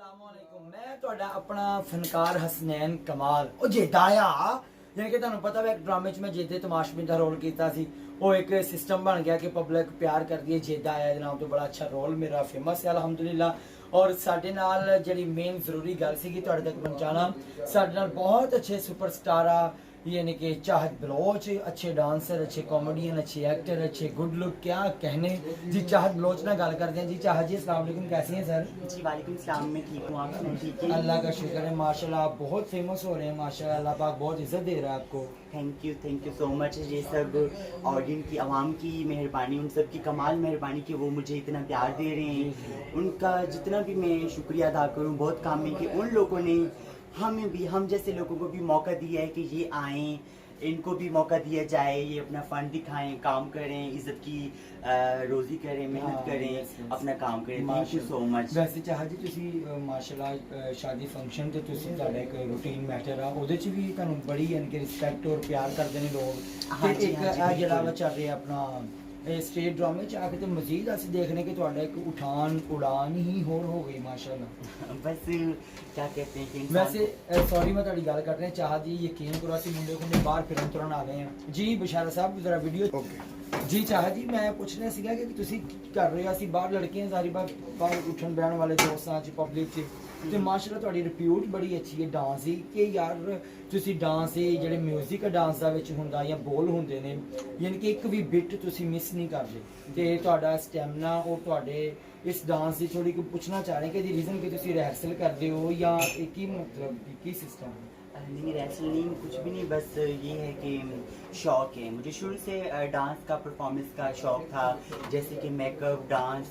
अस्सलामुअलैकुम। मैं ਤੁਹਾਡਾ ਆਪਣਾ ਫਨਕਾਰ ਹਸਨੈਨ ਕਮਾਲ ਉਹ ਜੇਦਾਇਆ ਯਾਨੀ ਕਿ ਤੁਹਾਨੂੰ ਪਤਾ ਹੈ ਇੱਕ ਡਰਾਮੇ 'ਚ ਮੈਂ ਜੇਦੇ ਤਮਾਸ਼ਬੀਨ ਦਾ ਰੋਲ ਕੀਤਾ ਸੀ। ਉਹ ਇੱਕ ਸਿਸਟਮ ਬਣ ਗਿਆ ਕਿ ਪਬਲਿਕ ਪਿਆਰ ਕਰਦੀ ਹੈ ਜੇਦਾਇਆ ਦੇ ਨਾਮ ਤੋਂ। ਬੜਾ ਅੱਛਾ ਰੋਲ ਮੇਰਾ ਫੇਮਸ ਹੈ ਅਲਹਮਦੁਲਿਲਾ। ਔਰ ਸਾਡੇ ਨਾਲ ਜਿਹੜੀ ਮੇਨ ਜ਼ਰੂਰੀ ਗੱਲ ਸੀ ਕਿ ਤੁਹਾਡੇ ਤੱਕ ਪਹੁੰਚਾਣਾ, ਸਾਡੇ ਨਾਲ ਬਹੁਤ ਅੱਛੇ ਸੁਪਰਸਟਾਰ ਆ यानी कि चाहत बलोच, अच्छे डांसर, अच्छे कॉमेडियन, अच्छे एक्टर, अच्छे गुड लुक, क्या कहने जी। चाहत बलोच ना गल करते हैं जी। चाहत जी अस्सलाम वालेकुम, कैसी हैं सर? जी वालेकुम सलाम, मैं ठीक हूँ, आप ठीक है? अल्लाह का शुक्र है माशाल्लाह, आप बहुत फेमस हो रहे हैं माशाल्लाह। अल्लाह पाक बहुत इज्जत दे रहा है आपको। Thank you so much. ये सब ऑडियंस की, आवाम की मेहरबानी, उन सब की कमाल मेहरबानी कि वो मुझे इतना प्यार दे रहे हैं। उनका जितना भी मैं शुक्रिया अदा करूँ बहुत काम है कि उन लोगों ने हमें भी, हम जैसे लोगों को भी मौका दिया है कि ये आएँ, इनको भी मौका दिया जाए, ये अपना फंड दिखाएं, काम करें, इज्जत की रोज़ी करें, मेहनत करें, अपना काम करें। Thank you so much. वैसे चाहत जी ਤੁਸੀਂ ਮਾਸ਼ਾਅੱਲਾ ਸ਼ਾਦੀ ਫੰਕਸ਼ਨ ਤੇ ਤੁਸੀਂ ਤੁਹਾਡਾ ਇੱਕ ਰੂਟੀਨ ਮੈਟਰ ਆ, ਉਹਦੇ 'ਚ ਵੀ ਤੁਹਾਨੂੰ ਬੜੀ ਯਾਨੀ ਕਿ ਰਿਸਪੈਕਟ ਔਰ ਪਿਆਰ ਕਰਦੇ ਨੇ ਲੋਕ। ਤੇ ਇੱਕ ਇਹ ਜਿਹੜਾ ਵਾ ਚੱਲ ਰਿਹਾ ਆਪਣਾ स्टेट ड्रामे च आके तो मजीद असं देखने के थोड़ा एक उड़ान ही होर हो गई माशाल्लाह। बस क्या कहते हैं कि वैसे सॉरी मैं थोड़ी गल कर रहे हैं चाह जी, यकीन करो असं मुंडे खुंडे बाहर फिरन तुरन आ गए हैं जी। बशारा साहब जरा वीडियो जी। चाह जी मैं पूछना सीगा कि तुसी कर रहे हो, असं बाहर लड़कियां सारी बाहर उठन बहन वाले दोस्तां च पब्लिक च ਤੇ ਮਾਸ਼ਾਅੱਲਾ ਤੁਹਾਡੀ ਰਿਪਿਊਟ ਬੜੀ ਅੱਛੀ ਹੈ ਡਾਂਸ ਦੀ ਕਿ ਯਾਰ ਤੁਸੀਂ ਡਾਂਸ ਦੇ ਜਿਹੜੇ ਮਿਊਜ਼ਿਕ ਡਾਂਸ ਦਾ ਵਿੱਚ ਹੁੰਦਾ ਜਾਂ ਬੋਲ ਹੁੰਦੇ ਨੇ ਯਾਨੀ ਕਿ ਇੱਕ ਵੀ ਬਿਟ ਤੁਸੀਂ ਮਿਸ ਨਹੀਂ ਕਰਦੇ ਤੇ ਤੁਹਾਡਾ ਸਟੈਮਨਾ ਔਰ ਤੁਹਾਡੇ ਇਸ ਡਾਂਸ ਦੀ ਥੋੜੀ ਕੁ ਪੁੱਛਣਾ ਚਾਹ ਰਹੇ ਕਿ ਇਹਦੀ ਰੀਜ਼ਨ ਕਿ ਤੁਸੀਂ ਰਿਹਰਸਲ ਕਰਦੇ ਹੋ ਜਾਂ ਇਹ ਕੀ मतलब ਕੀ सिस्टम है? नहीं, रिहर्सल नहीं, कुछ भी नहीं, बस ये है कि शौक है मुझे शुरू से डांस का, परफॉर्मेंस का शौक था। जैसे कि मेकअप, डांस,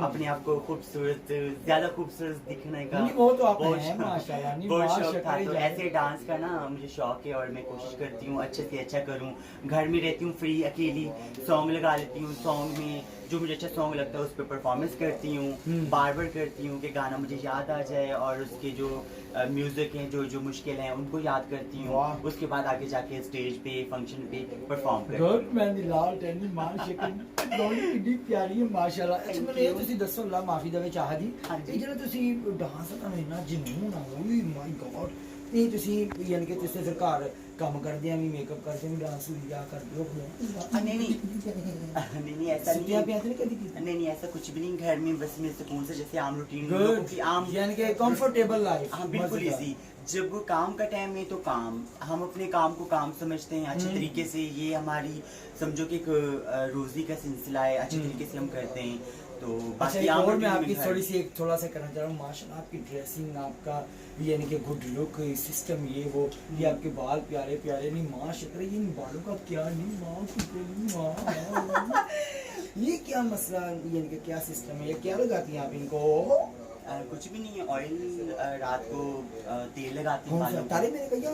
अपने आप को खूबसूरत, ज़्यादा खूबसूरत दिखने का वो तो आप हैं माशाल्लाह, नहीं बहुत बात शौक था। शक्ल तो ही ऐसे डांस का ना मुझे शौक है और मैं कोशिश करती हूँ अच्छे से अच्छा करूँ। घर में रहती हूँ फ्री, अकेली सॉन्ग लगा लेती हूँ, सॉन्ग में जो मुझे अच्छा सॉन्ग लगता है उस पर परफॉर्मेंस करती हूँ, बार बार करती हूँ कि गाना मुझे याद आ जाए और उसके जो म्यूज़िक हैं, जो मुश्किल हैं उनको याद करती हूँ। उसके बाद आगे जाके स्टेज पे, फंक्शन पे परफॉर्म करती हूँ। मैं लाल टैनी मां शक्ल दोनों कितनी प्यारी है माशाल्लाह। अच्छा मैंने ये ਤੁਸੀਂ ਦੱਸੋ ਅੱਲਾ ਮਾਫੀ ਦੇਵੇ ਚਾਹ ਜੀ, ਇਹ ਜਿਹੜਾ ਤੁਸੀਂ ਡਾਂਸ ਦਾ ਤੁਹਾਨੂੰ ਇੰਨਾ ਜਨੂਨ ਆ, ਓਏ ਮਾਈ ਗॉड, ਇਹ ਤੁਸੀਂ ਯਾਨੀ ਕਿ ਤੁਸੀਂ ਫਿਰ ਘਰ ਕੰਮ ਕਰਦੇ ਆ ਵੀ ਮੇਕਅਪ ਕਰਦੇ ਵੀ ਡਾਂਸ ਵੀ ਜਾ ਕਰਦੇ ਹੋ? नहीं ऐसा नहीं है। नहीं ऐसा कुछ भी नहीं, घर में बस मैं सुकून से जैसे आम रूटीन आम यानी कि कंफर्टेबल लाइफ। हाँ बिल्कुल इजी। जब काम का टाइम है तो काम, हम अपने काम को काम समझते हैं अच्छे तरीके से। ये हमारी समझो कि एक रोजी का सिलसिला है, अच्छे तरीके से हम करते हैं। तो अच्छा और मैं आपकी थोड़ी सी एक थोड़ा सा करना चाह रहा हूँ माशाल्लाह, आपकी ड्रेसिंग, आपका यानी कि गुड लुक, सिस्टम, ये वो, ये आपके बाल प्यारे प्यारे नहीं माशाल्लाह, ये इन बालों का क्या नहीं माँ ये क्या मसला, यानी कि क्या सिस्टम है, ये क्या लगाती हैं आप इनको? कुछ भी नहीं है, ऑयल रात को तेल लगाती हूँ बालों तारे मेरे भैया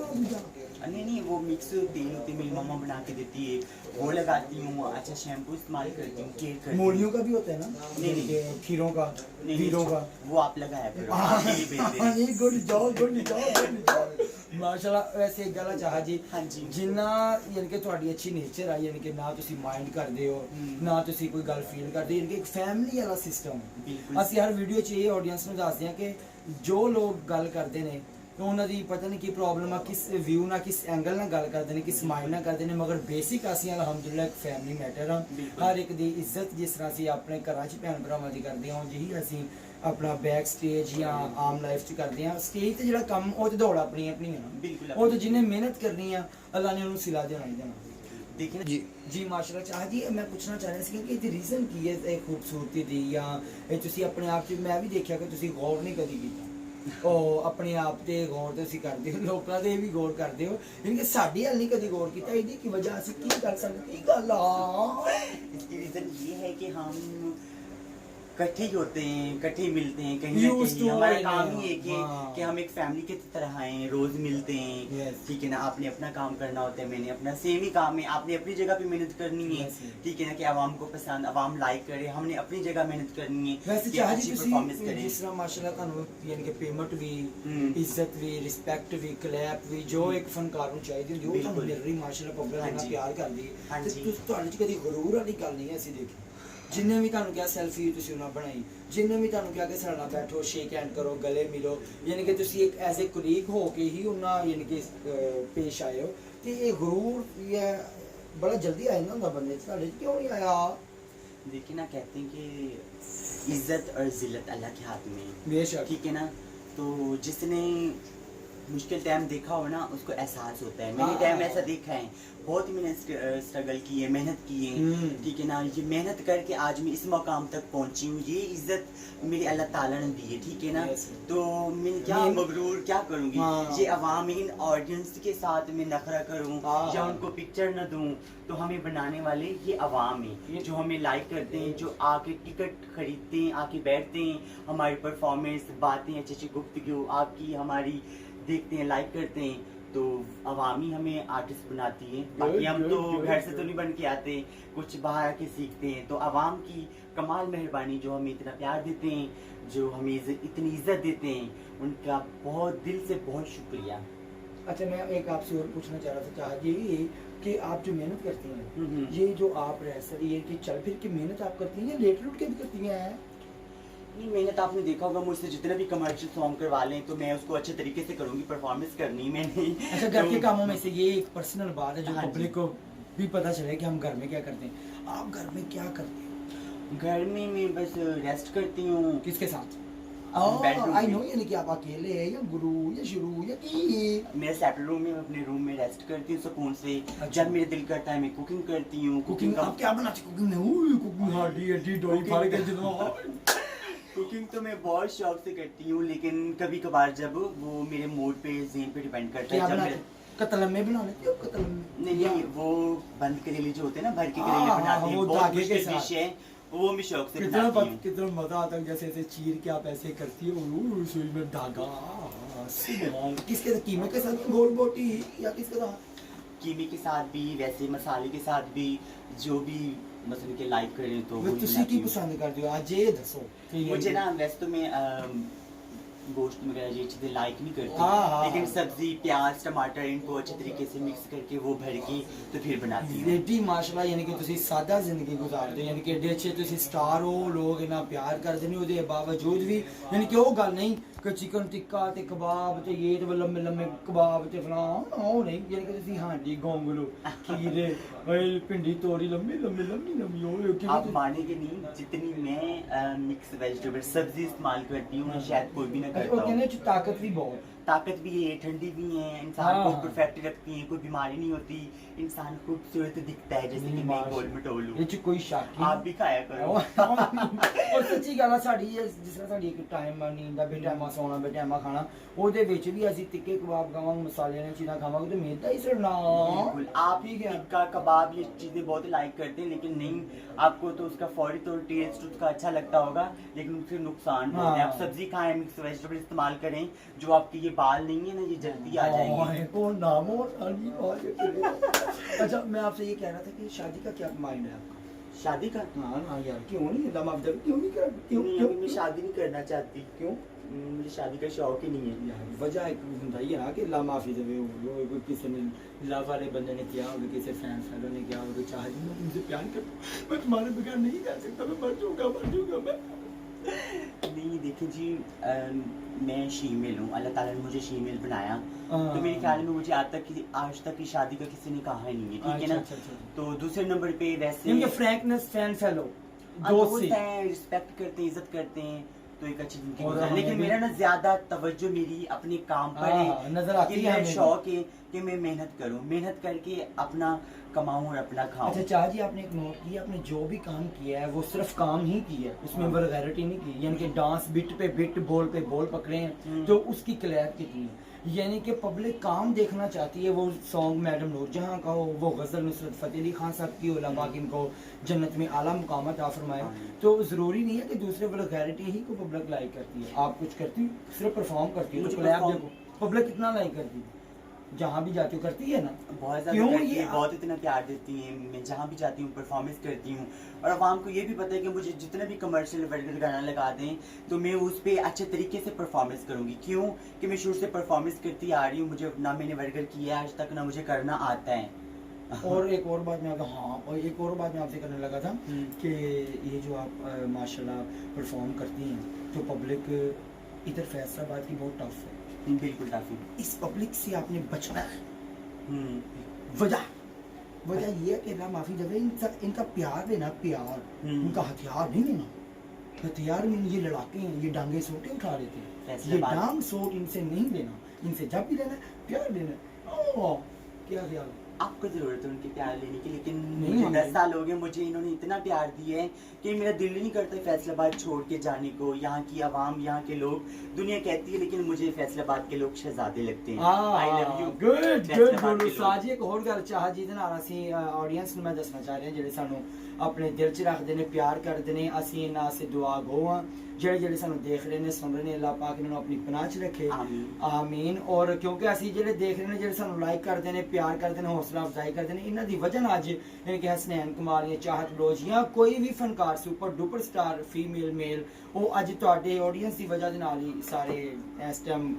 नहीं वो मिक्स तेल होती है, मेरी मम्मा बना के देती है, वो लगाती हूँ। अच्छा शैम्पू इस्तेमाल करती हूँ, केयर करती हूँ। मूलियों का भी होता है ना? नहीं खीरों का, वीरों का, वो आप लगाया करो। ये गुड जॉब माशाल्लाह। वैसे एक गल चाह जी, हाँ जी, जिन्ना यानी कि ਤੁਹਾਡੀ अच्छी नेचर ਆ, यानी कि ना ਤੁਸੀਂ माइंड करते हो ना ਤੁਸੀਂ ਕੋਈ ਗੱਲ फील करते, यानी कि एक फैमिली वाला सिस्टम है। ਅਸੀਂ हर वीडियो 'ਚ ਇਹ ਆਡੀਅנס ਨੂੰ ਦੱਸਦੇ ਹਾਂ ਕਿ ਜੋ ਲੋਕ ਗੱਲ ਕਰਦੇ ਨੇ ਉਹਨਾਂ ਦੀ ਪਤਾ ਨਹੀਂ ਕੀ ਪ੍ਰੋਬਲਮ ਆ, ਕਿਸ ਵਿਊ ਨਾਲ, ਕਿਸ ਐਂਗਲ ਨਾਲ ਗੱਲ ਕਰਦੇ ਨੇ, ਕਿਸ ਮਾਈਂਡ ਨਾਲ ਕਰਦੇ ਨੇ, ਮਗਰ ਬੇਸਿਕ ਅਸੀਂ ਅਲਹਮਦੁਲਿਲਾ ਇੱਕ ਫੈਮਿਲੀ ਮੈਟਰ ਆ। ਹਰ ਇੱਕ ਦੀ ਇੱਜ਼ਤ ਜਿਸ ਤਰ੍ਹਾਂ ਅਸੀਂ ਆਪਣੇ ਘਰਾਂ 'ਚ ਭੈਣ ਭਰਾਵਾਂ ਦੀ ਕਰਦੇ ਹਾਂ, ਜਿਹੀ ਅਸੀਂ अपना बैक स्टेज या आम लाइफ च करते हैं। स्टेज ते जिहड़ा कम वो तो दौड़ अपनी अपनी है ना, वो तो जिन्हें मेहनत करनी है अल्लाह ने उन्हें सिला देना ही देना। देखिए जी जी माशाल्लाह। चाह जी मैं पूछना चाह रहा सी कि ये रीज़न की है ये खूबसूरती दी या तुसी अपने आप च, मैं भी देखा कि तुसी गौर नहीं कदी कीता ਉਹ ਆਪਣੇ ਆਪ ਤੇ ਗੌਰ ਤੁਸੀਂ ਕਰਦੇ ਹੋ, ਲੋਕਾਂ ਦੇ ਵੀ ਗੌਰ ਕਰਦੇ ਹੋ, ਯਾਨੀ ਕਿ ਸਾਡੀ ਹਾਲ ਨਹੀਂ ਕਦੀ ਗੌਰ ਕੀਤਾ। ਇਹਦੀ ਕੀ ਵਜ੍ਹਾ ਅਸੀਂ ਕੀ ਕਰ ਸਕਦੇ, ਕੀ ਗੱਲ ਆ? इसकी रीजन ये है कि हम इकट्ठे ही होते हैं, इकट्ठे ही मिलते हैं कहीं ना कहीं। हमारा काम ही है कि हम एक फैमिली की तरह आए, रोज मिलते हैं, ठीक है ना। आपने अपना काम करना होता है, मैंने अपना, सेम ही काम है, आपने अपनी जगह पे मेहनत करनी है, ठीक है ना, कि आवाम को पसंद, आवाम लाइक करे, हमने अपनी जगह मेहनत करनी है। वैसे चाहे जी परफॉर्मेंस करें जिस तरह माशाल्लाह ਤੁਹਾਨੂੰ यानी कि पेमेंट भी, इज्जत भी, रिस्पेक्ट भी, क्लैप भी जो एक फनकार ਨੂੰ ਚਾਹੀਦੀ ਹੁੰਦੀ ਉਹ ਤੁਹਾਨੂੰ ਮਿਲ ਰਹੀ माशाल्लाह। पब्लिक ਨਾਲ ਪਿਆਰ ਕਰਦੀ ਹੈ ਤੇ ਤੁਸੀਂ ਤੁਹਾਡੇ 'ਚ ਕਦੀ ਗਰੂਰ ਵਾਲੀ ਗੱਲ ਨਹੀਂ ਅਸੀਂ ਦੇਖੀ? जिन्हें भी ਤੁਹਾਨੂੰ ਕਿਹਾ ਸੈਲਫੀ ਤੁਸੀਂ ਉਹਨਾਂ ਬਣਾਈ, ਜਿੰਨੇ ਵੀ ਤੁਹਾਨੂੰ ਕਿਹਾ ਕਿ ਸਾਡੇ ਨਾਲ ਬੈਠੋ, ਸ਼ੇਕ ਹੈਂਡ ਕਰੋ, ਗਲੇ ਮਿਲੋ, ਯਾਨੀ ਕਿ ਤੁਸੀਂ ਇੱਕ ਐਜ਼ ਏ ਕੁਲੀਗ ਹੋ ਕੇ ਹੀ ਉਹਨਾਂ ਯਾਨੀ ਕਿ ਪੇਸ਼ ਆਏ ਹੋ। ਤੇ ਇਹ ਗਰੂਰ ਇਹ ਬੜਾ ਜਲਦੀ ਆ ਜਾਂਦਾ ਹੁੰਦਾ ਬੰਦੇ 'ਚ, ਤੁਹਾਡੇ 'ਚ ਕਿਉਂ ਨਹੀਂ ਆਇਆ? देखिए ना, कहते हैं कि इज्जत और जिल्लत अल्लाह के हाथ में है, बेशक। ठीक है ना। तो जिसने मुश्किल टाइम देखा हो ना, उसको एहसास होता है। मैंने टाइम ऐसा देखा है, बहुत ही मैंने स्ट्रगल की है, मेहनत की है, ठीक है ना। ये मेहनत करके आज मैं इस मकाम तक पहुंची हूँ। ये इज्जत मेरी अल्लाह ताला ने दी है, ठीक है ना। तो मैं क्या मगरूर क्या करूँगी? ये अवाम, इन ऑडियंस के साथ मैं नखरा करूँ या उनको पिक्चर न दूँ, तो हमें बनाने वाले ये अवाम है, जो हमें लाइक करते हैं, जो आके टिकट खरीदते हैं, आके बैठते हैं, हमारी परफॉर्मेंस, बातें, अच्छी अच्छी गुफ्तगू आपकी हमारी देखते हैं, लाइक करते हैं। तो अवामी हमें आर्टिस्ट बनाती है। बाकी हम तो घर से तो नहीं बन के आते, कुछ बाहर आके सीखते हैं। तो अवाम की कमाल मेहरबानी, जो हमें इतना प्यार देते हैं, जो हमें इतनी इज्जत देते हैं, उनका बहुत दिल से बहुत शुक्रिया। अच्छा, मैं एक आपसे और पूछना चाह रहा था चाहा जी कि आप जो मेहनत करती हैं, ये जो आप रह ये कि चल फिर की मेहनत आप करती हैं या लेट लूट के भी करती हैं? नहीं, मेहनत आपने देखा होगा, मुझसे जितने भी कमर्शियल सॉन्ग करवा लें तो मैं उसको अच्छे तरीके से करूंगी, परफॉर्मेंस करनी मैंने। अच्छा, घर के कामों में से ये एक पर्सनल बात है जो हाँ पब्लिक को भी पता चले कि हम घर में क्या करते हैं। आप घर में क्या करते हो? घर में मैं बस रेस्ट करती हूँ। किसके साथ? बेडरूम आई में। नो, यानी कि आप अकेले हैं या गुरु या शुरू या की? मेरा सेपरेट रूम में, मैं अपने रूम में रेस्ट करती हूँ सुकून से। जब मेरे दिल करता है मैं कुकिंग करती हूँ। कुकिंग आप क्या बनाती? कुकिंग में कुकिंग हार्डी हड्डी डोई फाड़ के जितना कुकिंग तो मैं बहुत शौक से करती हूँ, लेकिन कभी कभार जब वो मेरे मूड पे, ज़हन पे डिपेंड करता है। जब मेरे कतलम्मे बना लेती हो? कतलम्मे नहीं, वो बंद करेले जो होते हैं ना, भर के करेले हाँ, बनाते हैं, वो बहुत धागे के मुश्किल साथ। डिश है, वो मैं शौक से कितना बनाती हूँ। कितना मजा आता है, जैसे ऐसे चीर के आप ऐसे करती हो, सुई में धागा। किसके साथ? कीमे के साथ, गोल बोटी या किसके साथ? कीमे के साथ भी, वैसे मसाले के साथ भी, जो भी मसाले के लाइक करें तो वो ਤੁਸੀਂ ਕੀ ਪਸੰਦ ਕਰਦੇ ਹੋ? आज ये दसो। मुझे ना, वैसे तो मैं गोश्त वगैरह ये चीज़ें लाइक नहीं करती, हाँ। लेकिन सब्जी, प्याज, टमाटर, इनको अच्छे तरीके से मिक्स करके वो भर के तो फिर बनाती हूँ। रेडी माशाल्लाह, यानी कि ਤੁਸੀਂ ਸਾਦਾ ਜ਼ਿੰਦਗੀ ਗੁਜ਼ਾਰਦੇ ਹੋ, ਯਾਨੀ ਕਿ ਏਡੇ ਅੱਛੇ ਤੁਸੀਂ ਸਟਾਰ ਹੋ, ਲੋਕ ਇਹਨਾਂ ਪਿਆਰ ਕਰਦੇ ਨੇ, ਉਹਦੇ ਬਾਵਜੂਦ ਵੀ ਯਾਨੀ ਕਿ ਉਹ ਗੱਲ ਨਹੀਂ ਕਿ ਚਿਕਨ ਟਿੱਕਾ ਤੇ ਕਬਾਬ ਤੇ ਇਹ ਤੇ ਲੰਮੇ ਲੰਮੇ ਕਬਾਬ ਤੇ ਫਲਾਂ, ਉਹ ਨਹੀਂ। ਯਾਨੀ ਕਿ ਤੁਸੀਂ ਹਾਂਡੀ ਗੋਂਗਲੂ ਖੀਰੇ ਓਏ ਪਿੰਡੀ ਤੋਰੀ ਲੰਮੀ ਲੰਮੀ ਲੰਮੀ ਲੰਮੀ ਉਹ आप मानेंगे नहीं, जितनी मैं मिक्स वेजिटेबल सब्जी इस्तेमाल करती हूँ, शायद कोई भी ना ਉਹ करता ਕਹਿੰਦੇ हूँ। ਚ ताकत भी बहुत। ताकत भी है, ठंडी भी है, इंसान को हाँ। परफेक्ट रखती है, कोई बीमारी नहीं होती, इंसान खूबसूरत दिखता है जैसे कि मैं गोल मटोल हूँ। ਇਹ ਚ ਕੋਈ ਸ਼ੱਕ आप भी खाया करो। ਔਰ ਸੱਚੀ ਗੱਲ ਆ, ਸਾਡੀ ਜਿਸ ਤਰ੍ਹਾਂ ਸਾਡੀ ਇੱਕ ਟਾਈਮ ਆ ਨੀਂਦ ਦਾ, ਬੇਟਾਈਮਾ ਸੌਣਾ, ਬੇਟਾਈਮਾ ਖਾਣਾ, ਉਹਦੇ ਵਿੱਚ ਵੀ ਅਸੀਂ ਤਿੱਕੇ ਕਬਾਬ ਖਾਵਾਂਗੇ, ਮਸਾਲੇ ਵਾਲੀਆਂ ਚੀਜ਼ਾਂ ਖਾਵਾਂਗੇ ਤੇ ਮੇਦਾ ਹੀ ਸੜਨਾ। बिल्कुल, आप ठीक है। टिक्का कबाब ये चीजें बहुत लाइक करते हैं, लेकिन नहीं, आपको तो उसका फौरी तौर टेस्ट उसका अच्छा लगता होगा, लेकिन उससे नुकसान बहुत है। हाँ। आप सब्जी खाएं, मिक्स वेजिटेबल इस्तेमाल करें, जो आपके ये बाल नहीं है ना, ये जल्दी आ जाएंगे। कौन नाम हो रानी वाले। अच्छा, मैं आपसे ये कह रहा था कि शादी का क्या माइंड है आपका? शादी का? हाँ हाँ यार, क्यों नहीं अल्लाह माफ करे, क्यों नहीं कर, क्यों नहीं, क्यों अभी मैं शादी नहीं करना चाहती। क्यों? मुझे शादी का शौक ही नहीं है। यार वजह एक बताइए है ना कि अल्लाह माफी देवे, वो कोई किसी ने लव वाले बंदे ने किया होगा, किसी फैन फैलो ने किया होगा, चाह जी मैं तुमसे प्यार करता हूं, मैं तुम्हारे बगैर नहीं रह सकता, मैं मर जाऊंगा मैं। नहीं देखिए जी, मैं शीमेल हूँ, अल्लाह ताला ने मुझे शीमेल बनाया, हाँ। तो मेरे ख्याल में मुझे आज तक की शादी का किसी ने कहा ही नहीं है, ठीक है ना। अच्छा। तो दूसरे नंबर पे वैसे इनके फ्रैंकनेस फैन फैलो दोस्त दोस्त हैं, रिस्पेक्ट करते हैं, इज्जत करते हैं, तो एक अच्छी जिंदगी और गुजारें। हमें लेकिन भी- मेरा ना ज्यादा तवज्जो मेरी अपने काम पर हाँ, है, नजर आती कि है मेरा हमें भी। शौक है कि मैं मेहनत करूँ, मेहनत करके अपना कमाऊँ और अपना खाऊं। अच्छा चाह जी, आपने एक नोट किया, आपने जो भी काम किया है वो सिर्फ काम ही किया है, उसमें हाँ। वल्गैरिटी नहीं की, यानी कि डांस बिट पे बिट, बोल पे बोल पकड़े हैं, तो उसकी क्लैप कितनी है। यानी कि पब्लिक काम देखना चाहती है, वो सॉन्ग मैडम नूरजहां का हो, वो गज़ल नुसरत फ़तेह अली खान साहब की हो, अल्लाह पाक इनको जन्नत में आला मुकाम अता फरमाए। तो ज़रूरी नहीं है कि दूसरे वल्गैरिटी ही को पब्लिक लाइक करती है। आप कुछ करती हो, सिर्फ परफॉर्म करती हो, मुझे तो क्लैप perform- देखो पब्लिक कितना लाइक करती है, जहाँ भी जाती हो करती है ना। बहुत ज़्यादा क्यों करती ये है, बहुत इतना प्यार देती हैं, मैं जहाँ भी जाती हूँ परफॉर्मेंस करती हूँ, और आवाम को ये भी पता है कि मुझे जितना भी कमर्शियल वर्गल गाना लगा दें तो मैं उस पर अच्छे तरीके से परफॉर्मेंस करूँगी। क्यों कि मैं शुरू से परफॉर्मेंस करती आ रही हूँ, मुझे ना मैंने वर्गल किया है आज तक, ना मुझे करना आता है, और एक और बात मैं आपसे करने लगा था कि ये जो आप माशाल्लाह परफॉर्म करती हैं तो पब्लिक इधर फैसलाबाद की बहुत टफ है। बिल्कुल काफी। इस पब्लिक से आपने बचना है। वजह ये है कि अल्लाह माफी देवे, इनका प्यार लेना, प्यार, उनका हथियार नहीं लेना। हथियार में ये लड़ाके हैं, ये डांगे सोटे उठा लेते हैं, ये डांग सोट इनसे नहीं लेना। इनसे जब भी लेना है प्यार लेना। क्या ख्याल? आपको जरूरत है उनके प्यार लेने की, लेकिन नहीं मुझे मांगे। 10 साल हो गए, मुझे इन्होंने इतना प्यार दिया है कि मेरा दिल ही नहीं करता फैसलाबाद छोड़ के जाने को। यहाँ की आवाम, यहाँ के लोग, दुनिया कहती है लेकिन मुझे फैसलाबाद के लोग शहजादे लगते हैं। I love you. गुड साजी एक होर गल चाह जी दे नाल असी ऑडियंस ਨੂੰ मैं दसना चाह रहे हैं ਜਿਹੜੇ ਸਾਨੂੰ ਆਪਣੇ ਦਿਲ 'ਚ ਰੱਖਦੇ ਨੇ, ਪਿਆਰ ਕਰਦੇ ਨੇ। ਅਸੀਂ ਇਹਨਾਂ ਵਾਸਤੇ ਦੁਆ ਗੋ ਹਾਂ ਜਿਹੜੇ ਸਾਨੂੰ ਦੇਖ ਰਹੇ ਨੇ, ਸੁਣ ਰਹੇ ਨੇ। ਅੱਲਾਹ ਪਾਕ ਇਹਨਾਂ ਨੂੰ ਆਪਣੀ ਪਨਾਹ 'ਚ ਰੱਖੇ, ਆਮੀਨ। ਔਰ ਕਿਉਂਕਿ ਅਸੀਂ ਜਿਹੜੇ ਦੇਖ ਰਹੇ ਨੇ, ਜਿਹੜੇ ਸਾਨੂੰ ਲਾਈਕ ਕਰਦੇ ਨੇ, ਪਿਆਰ ਕਰਦੇ ਨੇ, ਹੌਸਲਾ ਅਫਜ਼ਾਈ ਕਰਦੇ ਨੇ, ਇਹਨਾਂ ਦੀ ਵਜ੍ਹਾ ਨਾਲ ਅੱਜ ਯਾਨੀ ਕਿ ਹਸਨੈਨ ਕਮਾਲ ਜਾਂ ਚਾਹਤ ਬਲੋਚ ਜਾਂ ਕੋਈ ਵੀ ਫਨਕਾਰ ਸੁਪਰ ਡੁਪਰ ਸਟਾਰ ਫੀਮੇਲ ਮੇਲ, ਉਹ ਅੱਜ ਤੁਹਾਡੇ ਆਡੀਅੰਸ ਦੀ ਵਜ੍ਹਾ ਦੇ ਨਾਲ ਹੀ ਸਾਰੇ ਇਸ ਟਾਈਮ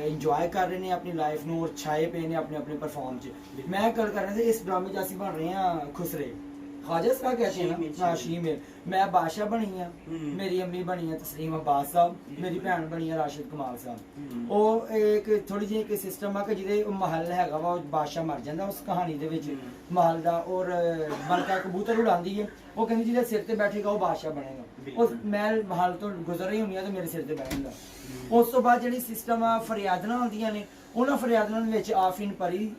ਇੰਜੋਏ ਕਰ ਰਹੇ ਨੇ ਆਪਣੀ ਲਾਈਫ ਨੂੰ ਔਰ ਛਾਏ ਪਏ ਨੇ ਆਪਣੇ ਆਪਣੇ ਪਰਫਾਰਮ 'ਚ। ਮੈਂ ਗੱਲ ਕਰ ਰਿਹਾ ਸੀ ਇਸ ਡਰਾਮੇ 'ਚ ਅਸੀਂ ਬਣ ਰਹੇ ਹਾਂ ਖੁਸਰੇ, ख्वाजा का कहते हैं ना, शीमेल। मैं बादशाह बनी हाँ, मेरी अम्मी बनी है तस्लीम अब्बास साहब, मेरी भैन बनी है राशिद कमाल साहब। ਉਹ ਇੱਕ ਥੋੜੀ ਜਿਹੀ ਇੱਕ ਸਿਸਟਮ ਆ ਕਿ ਜਿਹਦੇ ਮਹਲ ਹੈਗਾ ਵਾ, ਉਹ ਬਾਦਸ਼ਾਹ ਮਰ ਜਾਂਦਾ ਉਸ ਕਹਾਣੀ ਦੇ ਵਿੱਚ ਮਹਲ ਦਾ, ਔਰ ਮਲਕਾ ਕਬੂਤਰ ਉਡਾਉਂਦੀ ਹੈ। ਉਹ ਕਹਿੰਦੀ ਜਿਹਦੇ ਸਿਰ ਤੇ ਬੈਠੇਗਾ ਉਹ ਬਾਦਸ਼ਾਹ ਬਣੇਗਾ। ਉਸ ਮਹਿਲ ਮਹਲ ਤੋਂ ਗੁਜ਼ਰ ਰਹੀ ਹੁੰਦੀ ਆ ਤੇ ਮੇਰੇ ਸਿਰ ਤੇ ਬੈਠੇਗਾ। ਉਸ ਤੋਂ ਬਾਅਦ ਜਿਹੜੀ ਸਿਸਟਮ ਆ ਫਰਿਆਦਨਾ ਹੁੰਦੀਆਂ ਨੇ, ਉਹਨਾਂ ਫਰਿਆਦਨਾ ਦੇ ਵਿੱਚ ਆਫਰੀਨ ਪਰੀ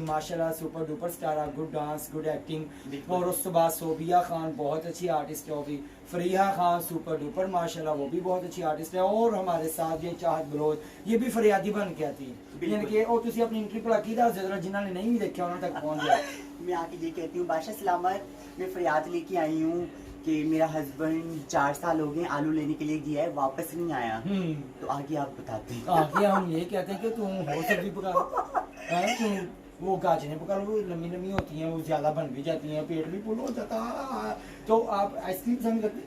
माशाल्लाह super duper star, good dance, good acting. और उस बाद सोबिया खान बहुत अच्छी आर्टिस्ट है, वो भी फरीहा खान सुपर डुपर माशाल्लाह, वो भी बहुत अच्छी आर्टिस्ट है। और हमारे साथ ये चाहत बलोच, ये भी फरियादी बन के आती है। यानी कि और तुसी अपनी इनकी भला की दस जरा जिन्होंने नहीं भी देखा उन्होंने तक पहुंच जाए। मैं आके ये कहती हूँ बादशाह सलामत, मैं फरियाद लेके आई हूँ कि मेरा हस्बैंड 4 साल हो गए आलू लेने के लिए गया है, वापस नहीं आया। तो आगे आप बताते हैं। आगे हम ये कहते हैं कि तुम हो सब्जी पका है, तुम वो गाजरें पका लो, लंबी लंबी होती हैं, वो ज्यादा बन भी जाती हैं, पेट भी फुल हो जाता है। तो आप आइसक्रीम पसंद करते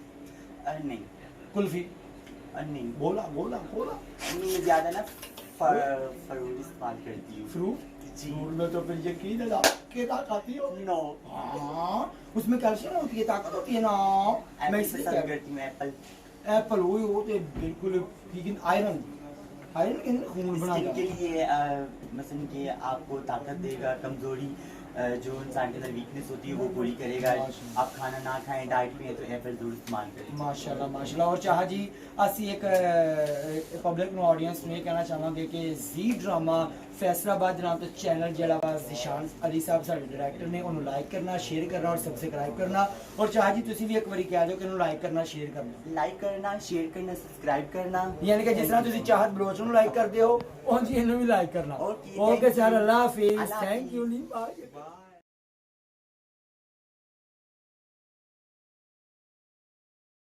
हैं? नहीं। कुल्फी? नहीं। बोला बोला बोला मैं ज्यादा ना फ्रूट इस्तेमाल करती हूँ। फ्रूट? फ्रूट में तो फिर यकीन है के खाती हो? नो। हाँ, उसमें कैल्शियम होती है, ताकत होती है ना। मैं इसलिए पसंद करती हूँ एप्पल। एप्पल वो तो बिल्कुल, लेकिन आयरन के अंदर खून बना स्किन के लिए मसलन कि आपको ताकत देगा, कमजोरी जो इंसान के अंदर वीकनेस होती है वो पूरी करेगा। आप खाना ना खाएं, डाइट में तो एप्पल जरूर इस्तेमाल करें। माशाल्लाह माशाल्लाह। और चाह जी ਅਸੀਂ ਇੱਕ ਪਬਲਿਕ ਨੂੰ ਆਡੀਅנס ਨੂੰ ਇਹ ਕਹਿਣਾ ਚਾਹਾਂਗੇ ਕਿ ਜ਼ੀ ਡਰਾਮਾ फैसलाबाद नाम तो चैनल जड़ा वा जिशान अली साहब साडे डायरेक्टर ने उन्होंने लाइक करना, शेयर करना और सब्सक्राइब करना। और चाह जी तुसी भी एक बारी कह दो कि उन्होंने लाइक करना, शेयर करना। लाइक करना, शेयर करना, सब्सक्राइब करना, यानी कि जिस तरह तुसी चाहत बलोच ਨੂੰ लाइक करते हो उंज इन्हों भी लाइक करना। Okay sir, Allah Hafiz, thank you.